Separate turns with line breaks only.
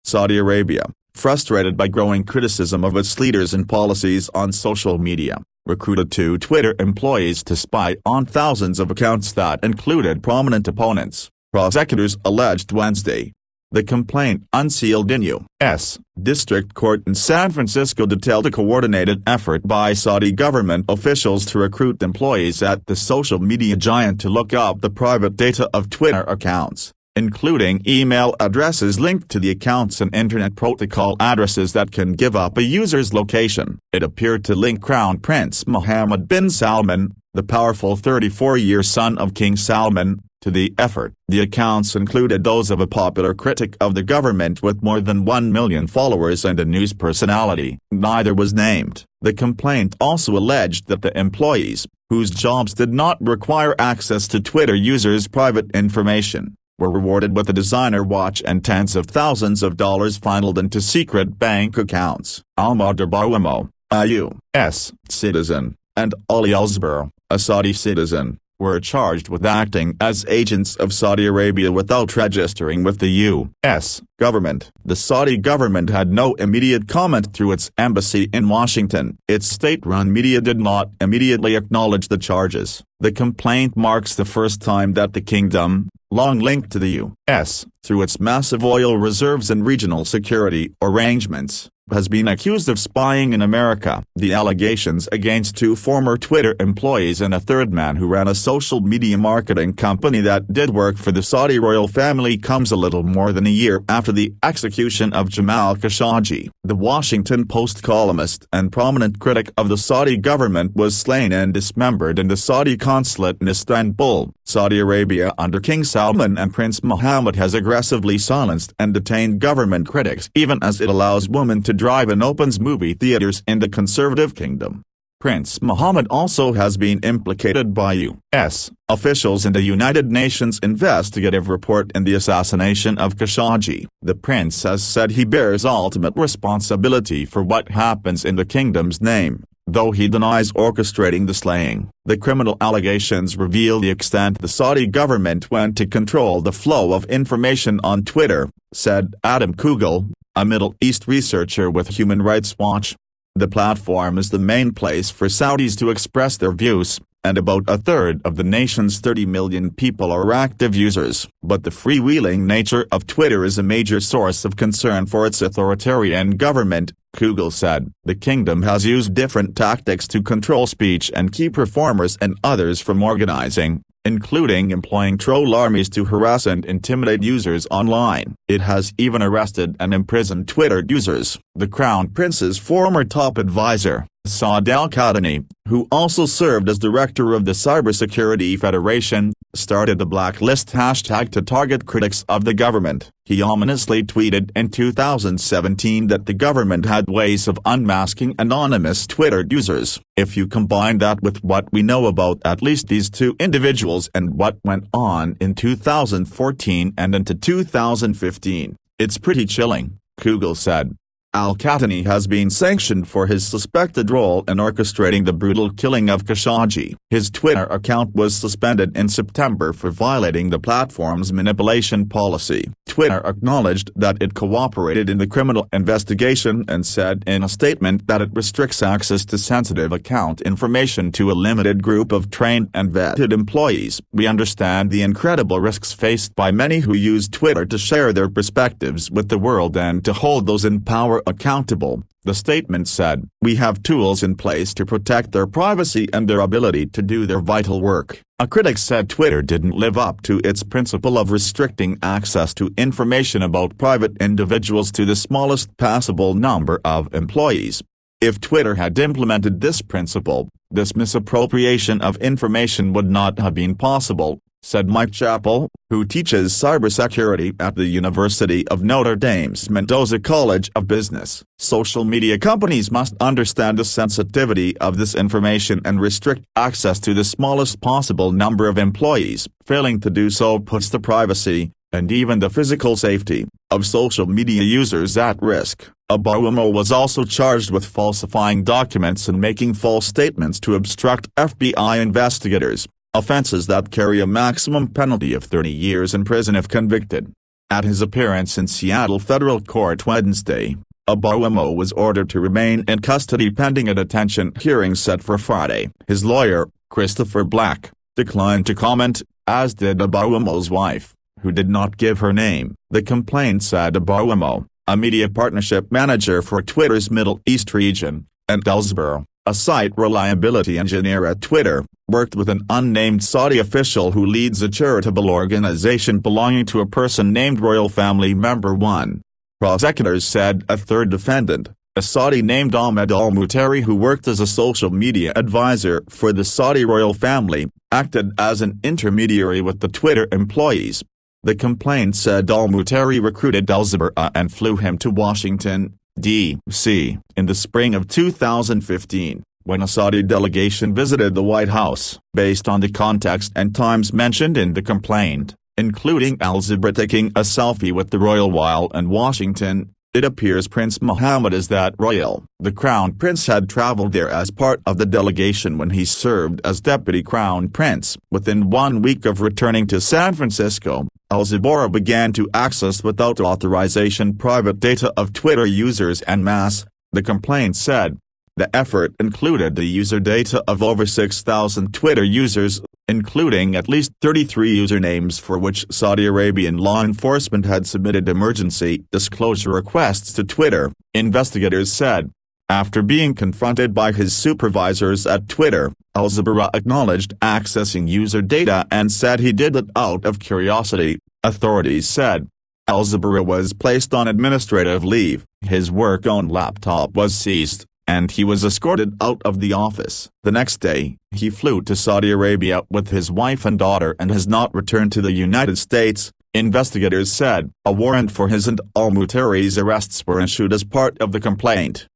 Saudi Arabia, frustrated by growing criticism of its leaders and policies on social media, recruited 2 Twitter employees to spy on thousands of accounts that included prominent opponents, prosecutors alleged Wednesday. The complaint, unsealed in U.S. District Court in San Francisco, detailed a coordinated effort by Saudi government officials to recruit employees at the social media giant to look up the private data of Twitter accounts, including email addresses linked to the accounts and Internet Protocol addresses that can give up a user's location. It appeared to link Crown Prince Mohammed bin Salman, the powerful 34-year son of King Salman, to the effort. The accounts included those of a popular critic of the government with more than 1 million followers and a news personality. Neither was named. The complaint also alleged that the employees, whose jobs did not require access to Twitter users' private information, were rewarded with a designer watch and tens of thousands of dollars funneled into secret bank accounts. Almodar Bouamo, a U.S. citizen, and Ali Elsber, a Saudi citizen, were charged with acting as agents of Saudi Arabia without registering with the U.S. government. The Saudi government had no immediate comment through its embassy in Washington. Its state-run media did not immediately acknowledge the charges. The complaint marks the first time that the kingdom, long linked to the U.S. through its massive oil reserves and regional security arrangements, has been accused of spying in America. The allegations against 2 former Twitter employees and a third man who ran a social media marketing company that did work for the Saudi royal family comes a little more than a year after the execution of Jamal Khashoggi. The Washington Post columnist and prominent critic of the Saudi government was slain and dismembered in the Saudi consulate in Istanbul. Saudi Arabia under King Salman and Prince Mohammed has aggressively silenced and detained government critics even as it allows women to drive and opens movie theaters in the conservative kingdom. Prince Mohammed also has been implicated by U.S. officials in the United Nations investigative report in the assassination of Khashoggi. The prince has said he bears ultimate responsibility for what happens in the kingdom's name, though he denies orchestrating the slaying. The criminal allegations reveal the extent the Saudi government went to control the flow of information on Twitter, said Adam Kugel, a Middle East researcher with Human Rights Watch. The platform is the main place for Saudis to express their views, and about a third of the nation's 30 million people are active users. But the freewheeling nature of Twitter is a major source of concern for its authoritarian government, Kugel said. The kingdom has used different tactics to control speech and keep performers and others from organizing, including employing troll armies to harass and intimidate users online. It has even arrested and imprisoned Twitter users. The Crown Prince's former top advisor, Saad Al-Qahtani, who also served as director of the Cybersecurity Federation, started the blacklist hashtag to target critics of the government. He ominously tweeted in 2017 that the government had ways of unmasking anonymous Twitter users. If you combine that with what we know about at least these 2 individuals and what went on in 2014 and into 2015, it's pretty chilling, Kugel said. Al-Qahtani has been sanctioned for his suspected role in orchestrating the brutal killing of Khashoggi. His Twitter account was suspended in September for violating the platform's manipulation policy. Twitter acknowledged that it cooperated in the criminal investigation and said in a statement that it restricts access to sensitive account information to a limited group of trained and vetted employees. We understand the incredible risks faced by many who use Twitter to share their perspectives with the world and to hold those in power accountable, the statement said. We have tools in place to protect their privacy and their ability to do their vital work. A critic said Twitter didn't live up to its principle of restricting access to information about private individuals to the smallest possible number of employees. If Twitter had implemented this principle, this misappropriation of information would not have been possible, said Mike Chappell, who teaches cybersecurity at the University of Notre Dame's Mendoza College of Business. Social media companies must understand the sensitivity of this information and restrict access to the smallest possible number of employees. Failing to do so puts the privacy, and even the physical safety, of social media users at risk. Bouamo was also charged with falsifying documents and making false statements to obstruct FBI investigators, offenses that carry a maximum penalty of 30 years in prison if convicted. At his appearance in Seattle federal court Wednesday, Obawamo was ordered to remain in custody pending a detention hearing set for Friday. His lawyer, Christopher Black, declined to comment, as did Obawamo's wife, who did not give her name. The complaint said Obawamo, a media partnership manager for Twitter's Middle East region, and Ellsborough, a site reliability engineer at Twitter, worked with an unnamed Saudi official who leads a charitable organization belonging to a person named Royal Family Member 1. Prosecutors said a third defendant, a Saudi named Ahmed al-Mutari who worked as a social media advisor for the Saudi royal family, acted as an intermediary with the Twitter employees. The complaint said al-Mutari recruited Ellsborough and flew him to Washington, D.C. in the spring of 2015, when a Saudi delegation visited the White House. Based on the context and times mentioned in the complaint, including Ellsborough taking a selfie with the royal while in Washington, it appears Prince Mohammed is that royal. The Crown Prince had traveled there as part of the delegation when he served as Deputy Crown Prince. Within 1 week of returning to San Francisco, Ellsborough began to access without authorization private data of Twitter users en masse, the complaint said. The effort included the user data of over 6,000 Twitter users, including at least 33 usernames for which Saudi Arabian law enforcement had submitted emergency disclosure requests to Twitter, investigators said. After being confronted by his supervisors at Twitter, Ellsborough acknowledged accessing user data and said he did it out of curiosity, authorities said. Ellsborough was placed on administrative leave, his work-owned laptop was seized, and he was escorted out of the office. The next day, he flew to Saudi Arabia with his wife and daughter and has not returned to the United States, investigators said. A warrant for his and al-Mutari's arrests were issued as part of the complaint.